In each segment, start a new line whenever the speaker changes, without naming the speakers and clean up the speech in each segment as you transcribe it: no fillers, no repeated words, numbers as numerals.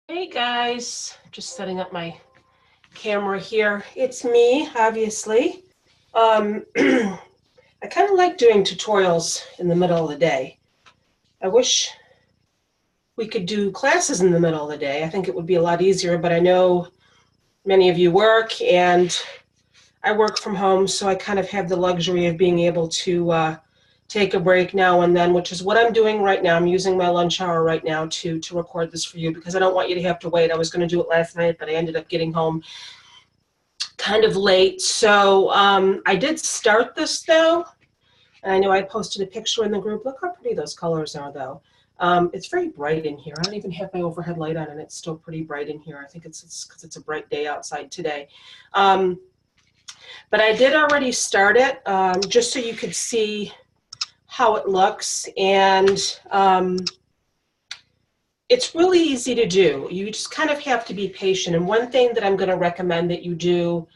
Hey guys, just setting up my camera here. It's me, obviously. I kind of like doing tutorials in the middle of the day. I wish we could do classes in the middle of the day. I think it would be a lot easier, but I know many of you work and I work from home, so I kind of have the luxury of being able to take a break now and then, which is what I'm doing right now. I'm using my lunch hour right now to record this for you because I don't want you to have to wait. I was going to do it last night, but I ended up getting home kind of late. So I did start this though, and I know I posted a picture in the group. Look how pretty those colors are though. It's very bright in here. I don't even have my overhead light on and it's still pretty bright in here. I think it's because it's a bright day outside today. But I did already start it just so you could see how it looks, and it's really easy to do. You just kind of have to be patient. And one thing that I'm going to recommend that you do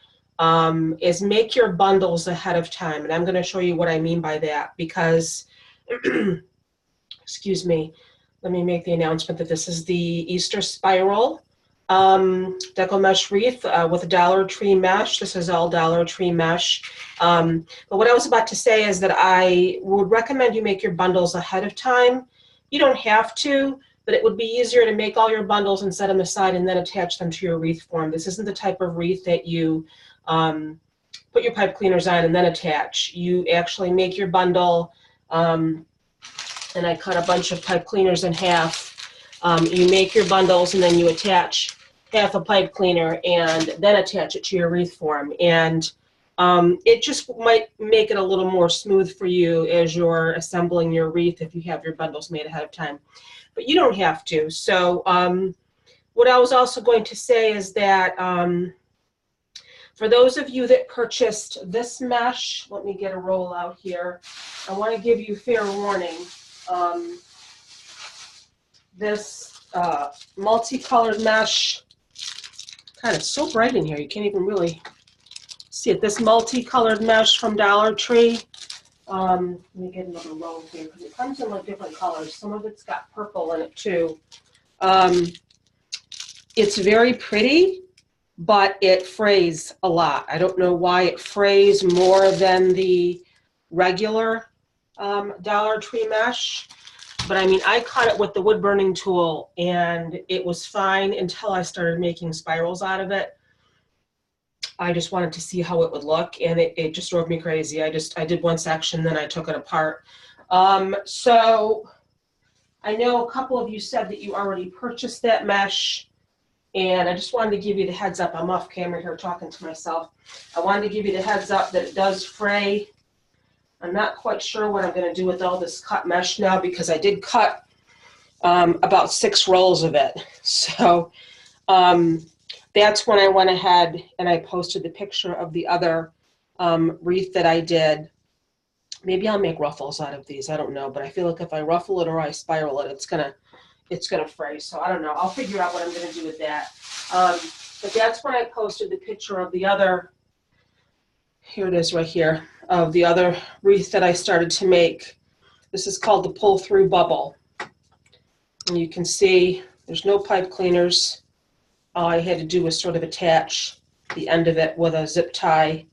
is make your bundles ahead of time. And I'm going to show you what I mean by that because, excuse me, let me make the announcement that this is the Easter Spiral Deco Mesh Wreath with a Dollar Tree mesh. This is all Dollar Tree mesh. But what I was about to say is that I would recommend you make your bundles ahead of time. You don't have to, but it would be easier to make all your bundles and set them aside and then attach them to your wreath form. This isn't the type of wreath that you put your pipe cleaners on and then attach. You actually make your bundle, and I cut a bunch of pipe cleaners in half. You make your bundles and then you attach half a pipe cleaner and then attach it to your wreath form. And it just might make it a little more smooth for you as you're assembling your wreath if you have your bundles made ahead of time. But you don't have to. So what I was also going to say is that for those of you that purchased this mesh, let me get a roll out here. I want to give you fair warning. This multicolored mesh, God, it's so bright in here, you can't even really see it. This multicolored mesh from Dollar Tree, let me get another roll here because it comes in like different colors. Some of it's got purple in it too. It's very pretty, but it frays a lot. I don't know why it frays more than the regular Dollar Tree mesh. But I mean, I cut it with the wood burning tool and it was fine until I started making spirals out of it. I just wanted to see how it would look and it just drove me crazy. I did one section, then I took it apart. So I know a couple of you said that you already purchased that mesh, and I just wanted to give you the heads up. I'm off camera here talking to myself. I wanted to give you the heads up that it does fray. I'm not quite sure what I'm going to do with all this cut mesh now because I did cut about 6 rolls of it. So that's when I went ahead and I posted the picture of the other wreath that I did. Maybe I'll make ruffles out of these. I don't know, but I feel like if I ruffle it or I spiral it, it's gonna fray. So I don't know. I'll figure out what I'm gonna do with that. But that's when I posted the picture of the other. Here it is right here, of the other wreath that I started to make. This is called the pull through bubble. And you can see there's no pipe cleaners. All I had to do was sort of attach the end of it with a zip tie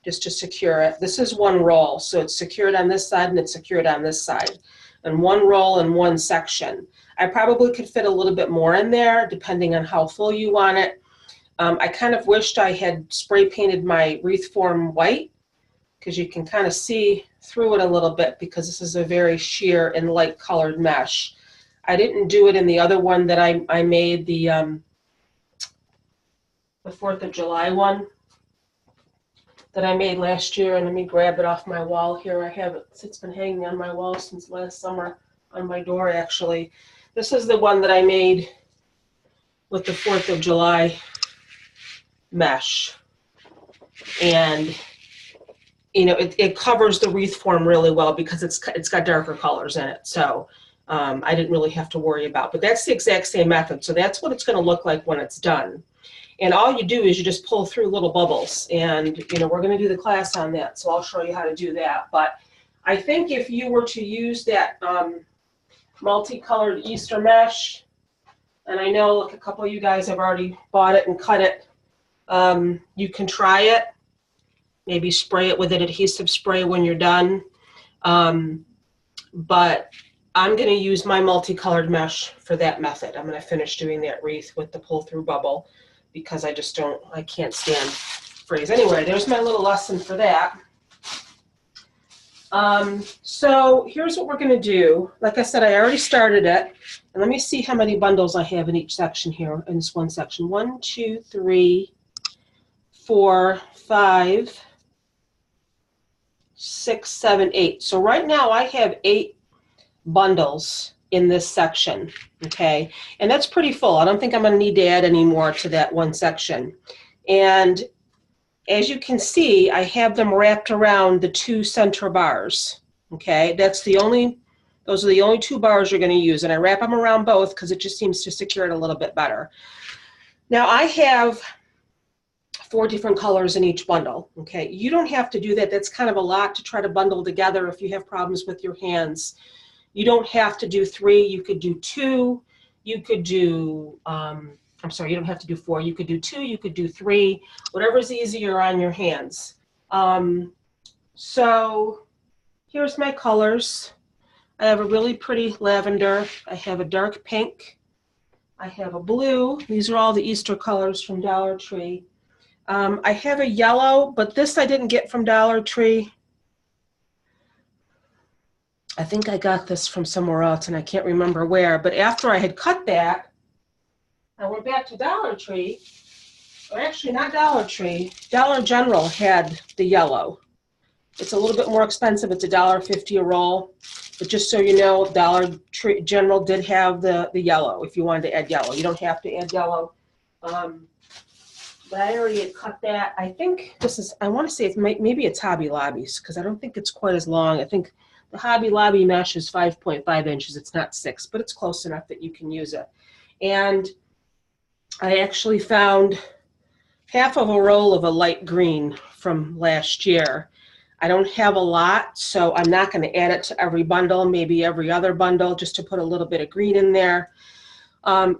just to secure it. This is one roll, so it's secured on this side and it's secured on this side. And one roll in one section. I probably could fit a little bit more in there depending on how full you want it. I kind of wished I had spray painted my wreath form white because you can kind of see through it a little bit because this is a very sheer and light colored mesh. I didn't do it in the other one that I made, the 4th of July one that I made last year. And let me grab it off my wall here. I have it, it's been hanging on my wall since last summer, on my door actually. This is the one that I made with the 4th of July mesh. And you know, it covers the wreath form really well because it's got darker colors in it. So I didn't really have to worry about, but that's the exact same method. So that's what it's going to look like when it's done. And all you do is you just pull through little bubbles, and you know, we're going to do the class on that. So I'll show you how to do that. But I think if you were to use that multicolored Easter mesh, And I know like a couple of you guys have already bought it and cut it. You can try it. Maybe spray it with an adhesive spray when you're done. But I'm going to use my multicolored mesh for that method. I'm going to finish doing that wreath with the pull-through bubble because I can't stand frays. Anyway, there's my little lesson for that. So here's what we're going to do. Like I said, I already started it. And let me see how many bundles I have in each section here, in this one section. 1, 2, 3, 4, 5, 6, 7, 8. So right now I have 8 bundles in this section, okay? And that's pretty full. I don't think I'm going to need to add any more to that one section. And as you can see, I have them wrapped around the 2 center bars, okay? Those are the only 2 bars you're going to use, and I wrap them around both because it just seems to secure it a little bit better. Now I have 4 different colors in each bundle, okay? You don't have to do that. That's kind of a lot to try to bundle together if you have problems with your hands. You don't have to do 3. You could do 2. You could do, I'm sorry, you don't have to do 4. You could do 2. You could do 3. Whatever's easier on your hands. So here's my colors. I have a really pretty lavender. I have a dark pink. I have a blue. These are all the Easter colors from Dollar Tree. I have a yellow, but this I didn't get from Dollar Tree. I think I got this from somewhere else, and I can't remember where. But after I had cut that, I went back to Dollar Tree. Or actually, not Dollar Tree. Dollar General had the yellow. It's a little bit more expensive. It's $1.50 a roll. But just so you know, Dollar Tree General did have the yellow if you wanted to add yellow. You don't have to add yellow. But I already had cut that. I think this is, I want to say maybe it's Hobby Lobby's because I don't think it's quite as long. I think the Hobby Lobby mesh is 5.5 inches. It's not 6, but it's close enough that you can use it. And I actually found half of a roll of a light green from last year. I don't have a lot, so I'm not going to add it to every bundle, maybe every other bundle, just to put a little bit of green in there.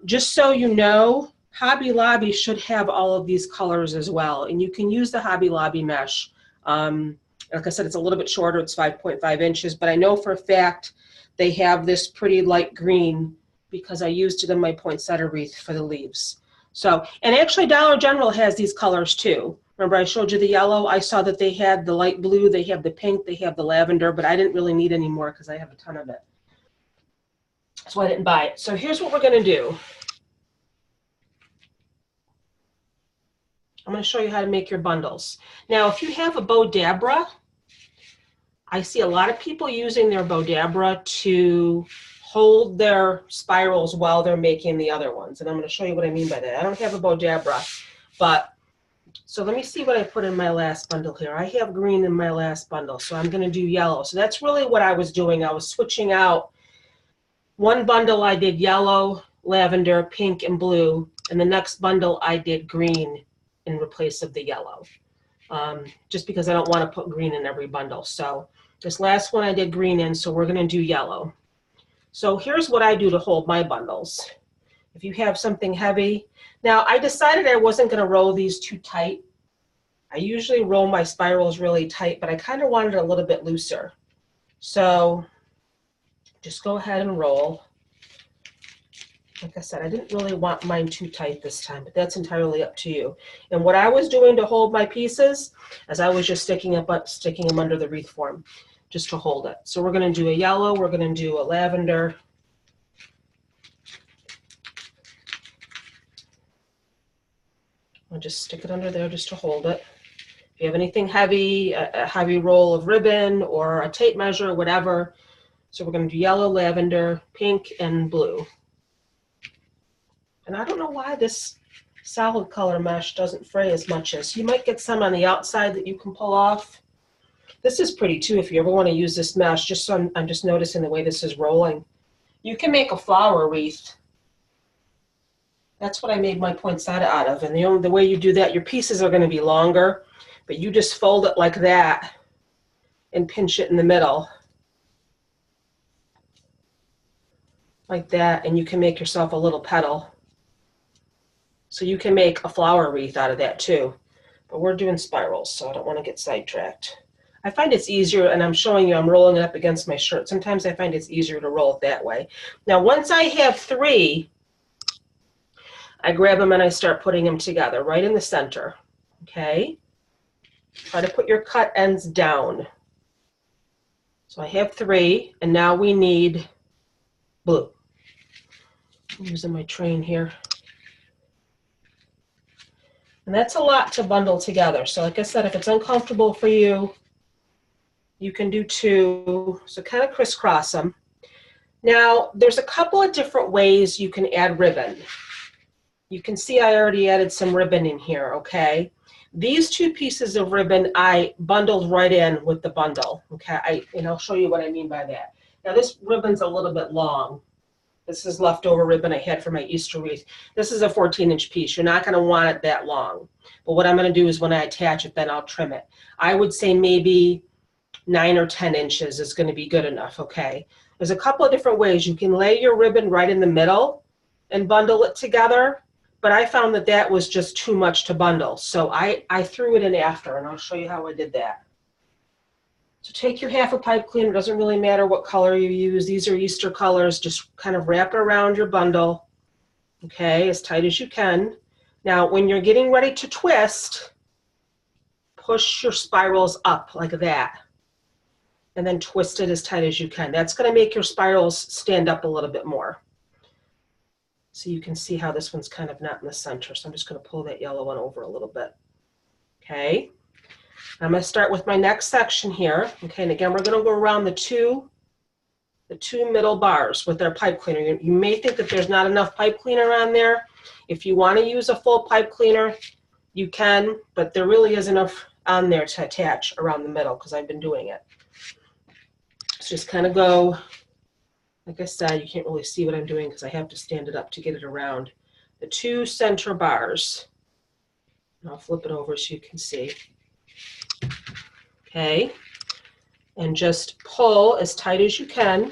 Just so you know, Hobby Lobby should have all of these colors as well, and you can use the Hobby Lobby mesh. Like I said, it's a little bit shorter, it's 5.5 inches, but I know for a fact they have this pretty light green because I used it in my poinsettia wreath for the leaves. So, and actually Dollar General has these colors too. Remember I showed you the yellow? I saw that they had the light blue, they have the pink, they have the lavender, but I didn't really need any more because I have a ton of it. So I didn't buy it. So here's what we're going to do. I'm going to show you how to make your bundles. Now, if you have a Bodabra, I see a lot of people using their Bodabra to hold their spirals while they're making the other ones. And I'm going to show you what I mean by that. I don't have a Bodabra, but so let me see what I put in my last bundle here. I have green in my last bundle, so I'm going to do yellow. So that's really what I was doing. I was switching out. One bundle I did yellow, lavender, pink, and blue. And the next bundle I did green in replace of the yellow, just because I don't want to put green in every bundle. So this last one I did green in, so we're going to do yellow. So here's what I do to hold my bundles. If you have something heavy. Now I decided I wasn't going to roll these too tight. I usually roll my spirals really tight, but I kind of wanted it a little bit looser. So just go ahead and roll. Like I said, I didn't really want mine too tight this time, but that's entirely up to you. And what I was doing to hold my pieces is I was just sticking them under the wreath form just to hold it. So we're going to do a yellow, we're going to do a lavender. I'll just stick it under there just to hold it. If you have anything heavy, a heavy roll of ribbon or a tape measure, whatever. So we're going to do yellow, lavender, pink, and blue. And I don't know why this solid color mesh doesn't fray as much as you might get some on the outside that you can pull off. This is pretty too if you ever want to use this mesh, just so I'm just noticing the way this is rolling. You can make a flower wreath. That's what I made my poinsettia out of. And the way you do that, your pieces are going to be longer, but you just fold it like that and pinch it in the middle. Like that, and you can make yourself a little petal. So you can make a flower wreath out of that too. But we're doing spirals, so I don't want to get sidetracked. I find it's easier, and I'm showing you I'm rolling it up against my shirt. Sometimes I find it's easier to roll it that way. Now, once I have 3, I grab them and I start putting them together right in the center, okay? Try to put your cut ends down. So I have 3, and now we need blue. I'm using my train here. And that's a lot to bundle together. So like I said, if it's uncomfortable for you, you can do 2. So kind of crisscross them. Now, there's a couple of different ways you can add ribbon. You can see I already added some ribbon in here, okay? These 2 pieces of ribbon I bundled right in with the bundle, okay? And I'll show you what I mean by that. Now, this ribbon's a little bit long. This is leftover ribbon I had for my Easter wreath. This is a 14-inch piece. You're not going to want it that long. But what I'm going to do is when I attach it, then I'll trim it. I would say maybe 9 or 10 inches is going to be good enough, okay? There's a couple of different ways. You can lay your ribbon right in the middle and bundle it together, but I found that that was just too much to bundle. So I threw it in after, and I'll show you how I did that. So take your half a pipe cleaner, it doesn't really matter what color you use. These are Easter colors. Just kind of wrap it around your bundle, okay, as tight as you can. Now, when you're getting ready to twist, push your spirals up like that, and then twist it as tight as you can. That's going to make your spirals stand up a little bit more. So you can see how this one's kind of not in the center. So I'm just going to pull that yellow one over a little bit, okay? I'm going to start with my next section here, okay, and again, we're going to go around the two middle bars with our pipe cleaner. You may think that there's not enough pipe cleaner on there. If you want to use a full pipe cleaner, you can, but there really is enough on there to attach around the middle because I've been doing it. So just kind of go, like I said, you can't really see what I'm doing because I have to stand it up to get it around the 2 center bars. And I'll flip it over so you can see. Okay, and just pull as tight as you can.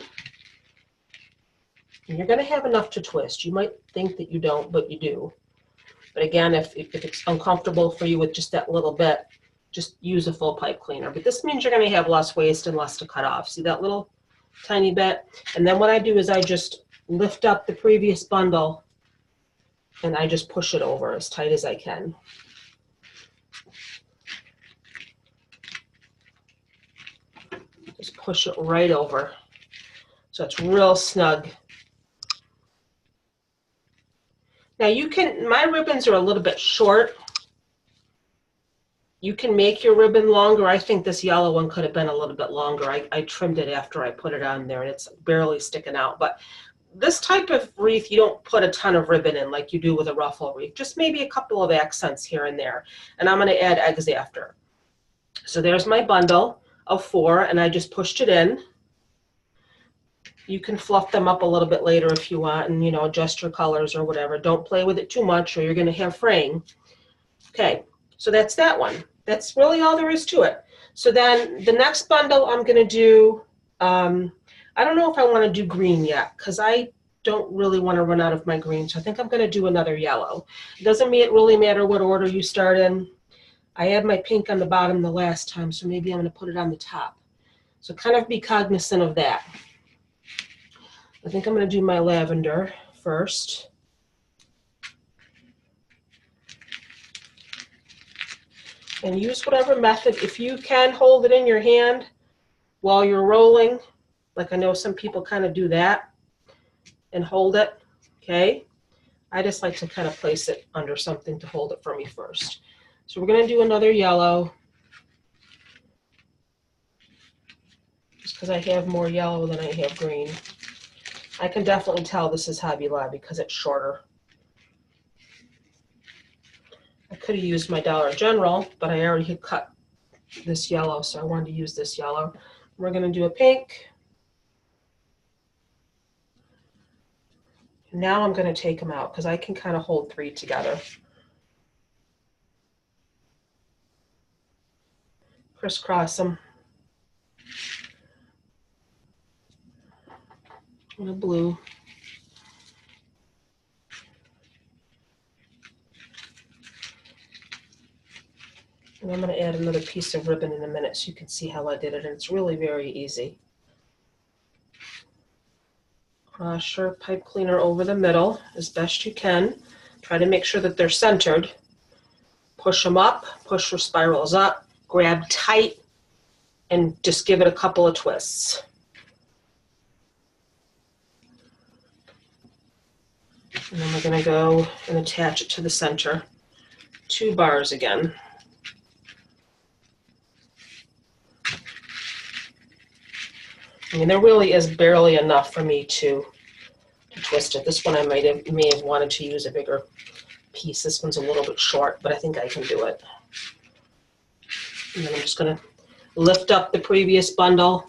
And you're going to have enough to twist. You might think that you don't, but you do. But again, if it's uncomfortable for you with just that little bit, just use a full pipe cleaner. But this means you're going to have less waste and less to cut off. See that little tiny bit? And then what I do is I just lift up the previous bundle and I just push it over as tight as I can. Just push it right over so it's real snug. Now you can, my ribbons are a little bit short. You can make your ribbon longer. I think this yellow one could have been a little bit longer. I trimmed it after I put it on there and it's barely sticking out. But this type of wreath, you don't put a ton of ribbon in like you do with a ruffle wreath. Just maybe a couple of accents here and there. And I'm going to add eggs after. So there's my bundle of 4 and I just pushed it in. You can fluff them up a little bit later if you want and, you know, adjust your colors or whatever. Don't play with it too much or you're going to have fraying. Okay, so that's that one. That's really all there is to it. So then the next bundle I'm going to do, I don't know if I want to do green yet because I don't really want to run out of my green. So I think I'm going to do another yellow. It doesn't really matter what order you start in. I had my pink on the bottom the last time, so maybe I'm going to put it on the top. So kind of be cognizant of that. I think I'm going to do my lavender first. And use whatever method. If you can hold it in your hand while you're rolling, like I know some people kind of do that, and hold it, okay? I just like to kind of place it under something to hold it for me first. So we're going to do another yellow, just because I have more yellow than I have green. I can definitely tell this is Hobby Lobby because it's shorter. I could have used my Dollar General, but I already had cut this yellow, so I wanted to use this yellow. We're going to do a pink. Now I'm going to take them out because I can kind of hold 3 together. Crisscross them. And a blue. And I'm going to add another piece of ribbon in a minute so you can see how I did it. And it's really very easy. Cross your pipe cleaner over the middle as best you can. Try to make sure that they're centered. Push them up, push your spirals up, grab tight, and just give it a couple of twists. And then we're going to go and attach it to the center. 2 bars again. I mean, there really is barely enough for me to twist it. This one I may have wanted to use a bigger piece. This one's a little bit short, but I think I can do it. And then I'm just going to lift up the previous bundle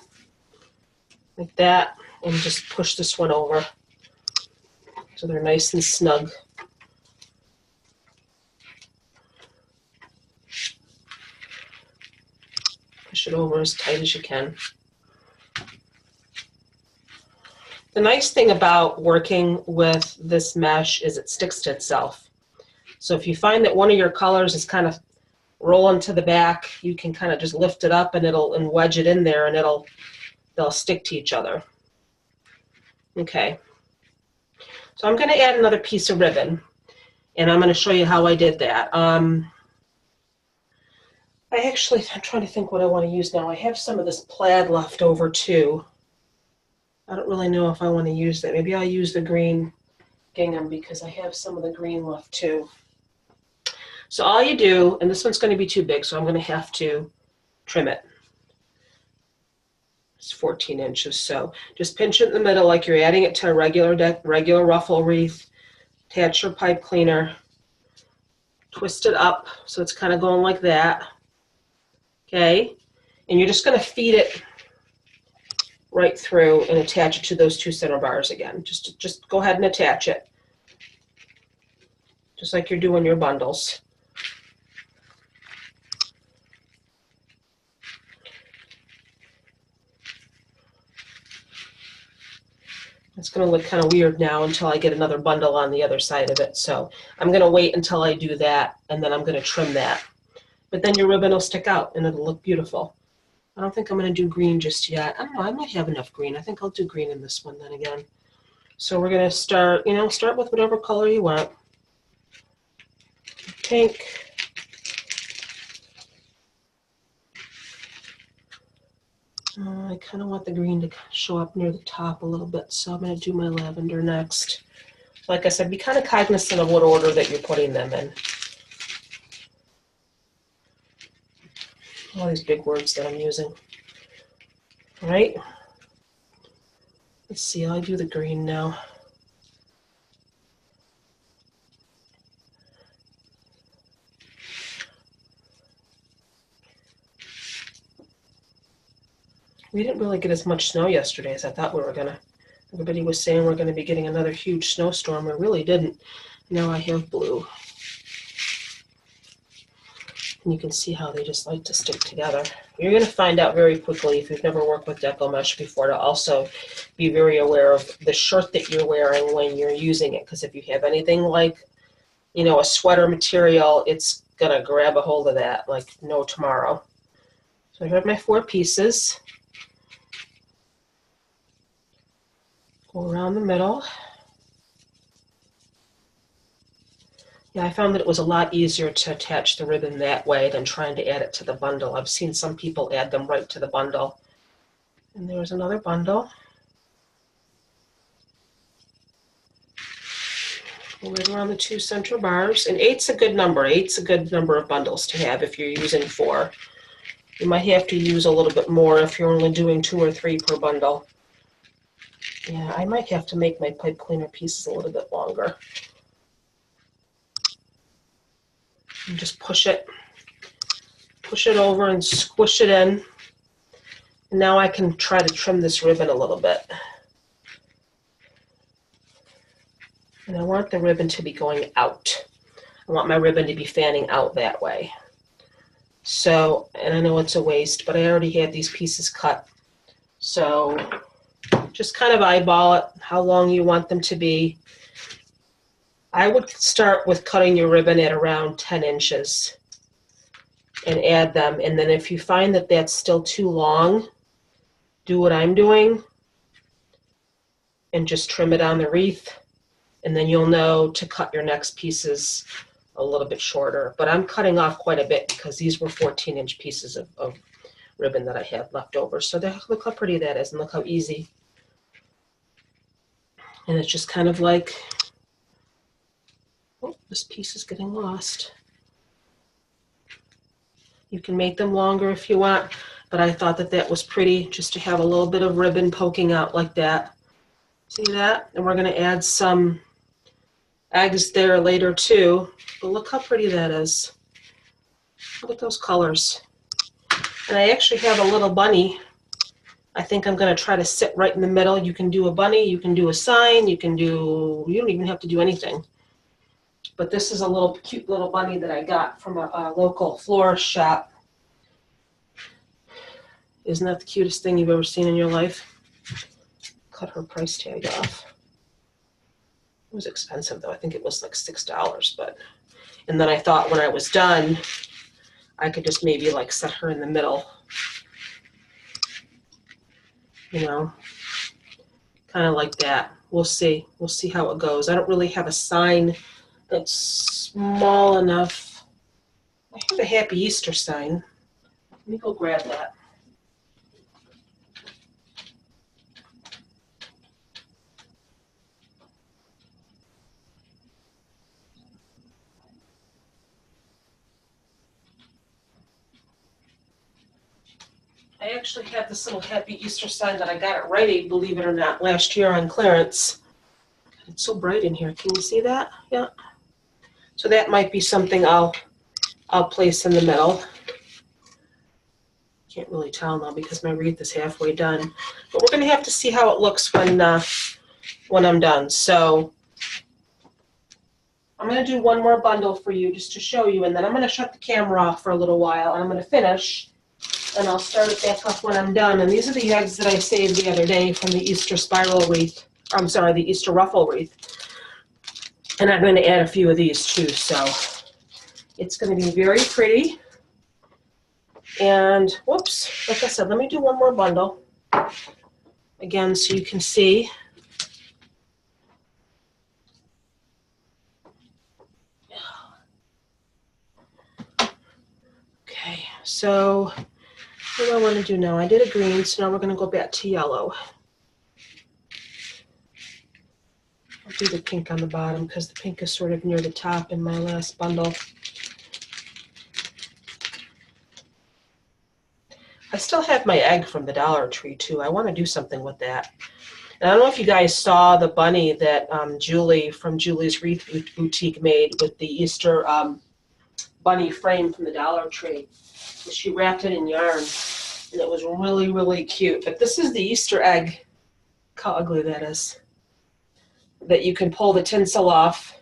like that and just push this one over so they're nice and snug. Push it over as tight as you can. The nice thing about working with this mesh is it sticks to itself. So if you find that one of your colors is kind of rolling to the back, you can kind of just lift it up and wedge it in there, and they'll stick to each other. Okay. So I'm going to add another piece of ribbon, and I'm going to show you how I did that. I'm trying to think what I want to use now. I have some of this plaid left over too. I don't really know if I want to use that. Maybe I'll use the green gingham because I have some of the green left too. So all you do, and this one's going to be too big, so I'm going to have to trim it. It's 14 inches, so just pinch it in the middle like you're adding it to a regular ruffle wreath. Attach your pipe cleaner. Twist it up so it's kind of going like that. Okay, and you're just going to feed it right through and attach it to those 2 center bars again. Just go ahead and attach it, just like you're doing your bundles. It's going to look kind of weird now until I get another bundle on the other side of it. So I'm going to wait until I do that, and then I'm going to trim that. But then your ribbon will stick out, and it'll look beautiful. I don't think I'm going to do green just yet. I don't know. I might have enough green. I think I'll do green in this one then again. So we're going to start with whatever color you want. Pink. I kind of want the green to show up near the top a little bit, so I'm going to do my lavender next. Like I said, be kind of cognizant of what order that you're putting them in. All these big words that I'm using. All right. Let's see, I'll do the green now. We didn't really get as much snow yesterday as I thought we were gonna. Everybody was saying we're gonna be getting another huge snowstorm. We really didn't. Now I have blue. And you can see how they just like to stick together. You're gonna find out very quickly if you've never worked with Deco Mesh before to also be very aware of the shirt that you're wearing when you're using it. Because if you have anything like, a sweater material, it's gonna grab a hold of that like no tomorrow. So I have my 4 pieces. Go around the middle. Yeah, I found that it was a lot easier to attach the ribbon that way than trying to add it to the bundle. I've seen some people add them right to the bundle. And there's another bundle. Go right around the 2 center bars. And 8's a good number. 8's a good number of bundles to have if you're using 4. You might have to use a little bit more if you're only doing 2 or 3 per bundle. Yeah, I might have to make my pipe cleaner pieces a little bit longer. And just push it over and squish it in. And now I can try to trim this ribbon a little bit. And I want the ribbon to be going out. I want my ribbon to be fanning out that way. So, and I know it's a waste, but I already had these pieces cut. So just kind of eyeball it, how long you want them to be. I would start with cutting your ribbon at around 10 inches. and add them. And then if you find that that's still too long, do what I'm doing and just trim it on the wreath. And then you'll know to cut your next pieces a little bit shorter. But I'm cutting off quite a bit because these were 14-inch pieces of ribbon that I had left over. So look how pretty that is, and look how easy. And it's just kind of like, oh, this piece is getting lost. You can make them longer if you want, but I thought that that was pretty just to have a little bit of ribbon poking out like that. See that? And we're going to add some eggs there later too. But look how pretty that is. Look at those colors. And I actually have a little bunny. I think I'm going to try to sit right in the middle. You can do a bunny, you can do a sign, you don't even have to do anything. But this is a little cute little bunny that I got from a local florist shop. Isn't that the cutest thing you've ever seen in your life? Cut her price tag off. It was expensive though. I think it was like $6, but, and then I thought when I was done, I could just maybe like set her in the middle, you know, kind of like that. We'll see. We'll see how it goes. I don't really have a sign that's small enough. I have a Happy Easter sign. Let me go grab that. I actually have this little Happy Easter sign that I got at Rite Aid, believe it or not, last year on clearance. It's so bright in here. Can you see that? Yeah. So that might be something I'll place in the middle. Can't really tell now because my wreath is halfway done. But we're going to have to see how it looks when I'm done. So I'm going to do one more bundle for you just to show you, and then I'm going to shut the camera off for a little while, and I'm going to finish. And I'll start it back up when I'm done. And these are the eggs that I saved the other day from the Easter Spiral Wreath. I'm sorry, the Easter Ruffle Wreath. And I'm going to add a few of these too. So it's going to be very pretty. And whoops, like I said, let me do one more bundle. Again, so you can see. Okay, so what do I want to do now? I did a green, so now we're going to go back to yellow. I'll do the pink on the bottom because the pink is sort of near the top in my last bundle. I still have my egg from the Dollar Tree too. I want to do something with that. And I don't know if you guys saw the bunny that Julie from Julie's Wreath Boutique made with the Easter bunny frame from the Dollar Tree. She wrapped it in yarn, and it was really, really cute. But this is the Easter egg. Look how ugly that is. That you can pull the tinsel off.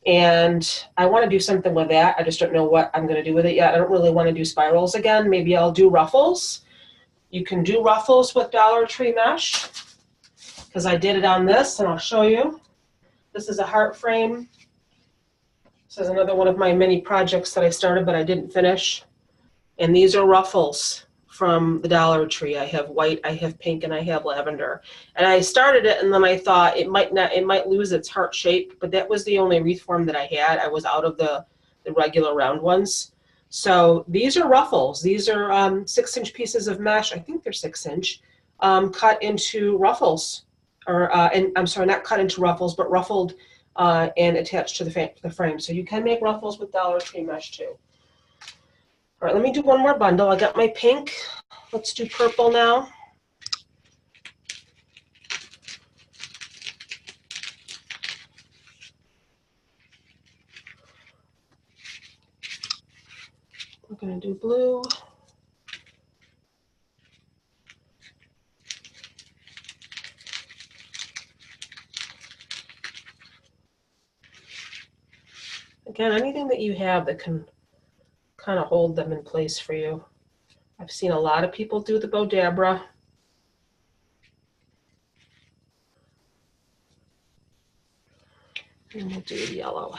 And I want to do something with that. I just don't know what I'm going to do with it yet. I don't really want to do spirals again. Maybe I'll do ruffles. You can do ruffles with Dollar Tree mesh because I did it on this, and I'll show you. This is a heart frame. This is another one of my mini projects that I started but I didn't finish. And these are ruffles from the Dollar Tree. I have white, I have pink, and I have lavender. And I started it, and then I thought it might lose its heart shape, but that was the only wreath form that I had. I was out of the regular round ones. So these are ruffles. These are 6-inch pieces of mesh. I think they're 6-inch, cut into ruffles. And I'm sorry, not cut into ruffles, but ruffled and attached to the frame. So you can make ruffles with Dollar Tree mesh too. All right, let me do one more bundle. I got my pink. Let's do purple now. We're going to do blue. Again, anything that you have that can kind of hold them in place for you. I've seen a lot of people do the Bodabra. And we'll do yellow.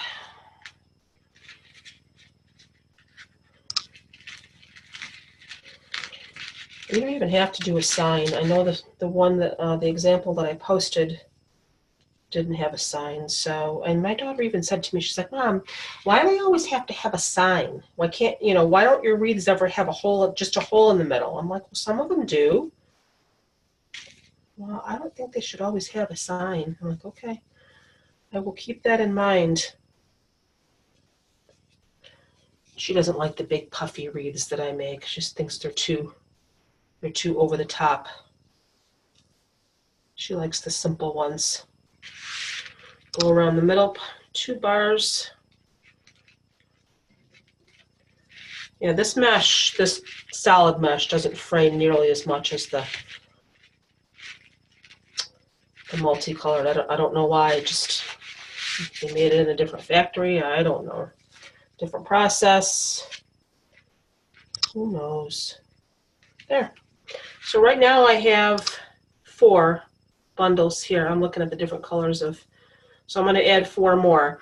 You don't even have to do a sign. I know the one that, the example that I posted didn't have a sign. So, and my daughter even said to me, she's like, Mom, why do they always have to have a sign? Why can't, why don't your wreaths ever have a hole, just a hole in the middle? I'm like, well, some of them do. Well, I don't think they should always have a sign. I'm like, okay, I will keep that in mind. She doesn't like the big puffy wreaths that I make. She just thinks they're too over the top. She likes the simple ones. Go around the middle, 2 bars. Yeah, this mesh, this solid mesh doesn't frame nearly as much as the multicolored. I don't know why. Just they made it in a different factory. I don't know. Different process. Who knows? There. So right now I have 4 bundles here. I'm looking at the different colors of. So I'm going to add 4 more.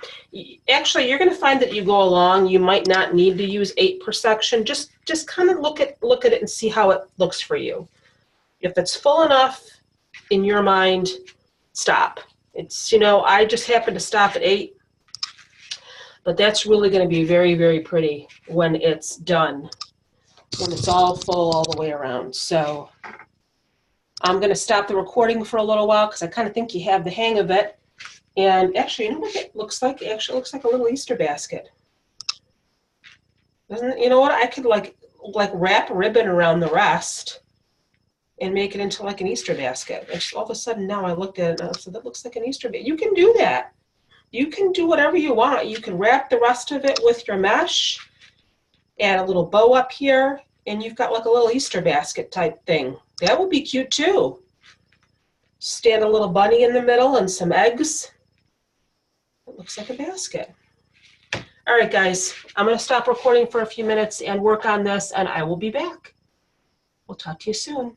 Actually, you're going to find that you go along, you might not need to use 8 per section. Just kind of look at it and see how it looks for you. If it's full enough in your mind, stop. It's, I just happen to stop at 8, but that's really going to be very, very pretty when it's done, when it's all full all the way around. So I'm going to stop the recording for a little while because I kind of think you have the hang of it. And actually, you know what it looks like? It actually looks like a little Easter basket. Doesn't it? You know what? I could like wrap ribbon around the rest and make it into like an Easter basket. And all of a sudden now I looked at it and I said, that looks like an Easter basket. You can do that. You can do whatever you want. You can wrap the rest of it with your mesh, add a little bow up here, and you've got like a little Easter basket type thing. That would be cute too. Stand a little bunny in the middle and some eggs. It looks like a basket. All right, guys, I'm going to stop recording for a few minutes and work on this, and I will be back. We'll talk to you soon.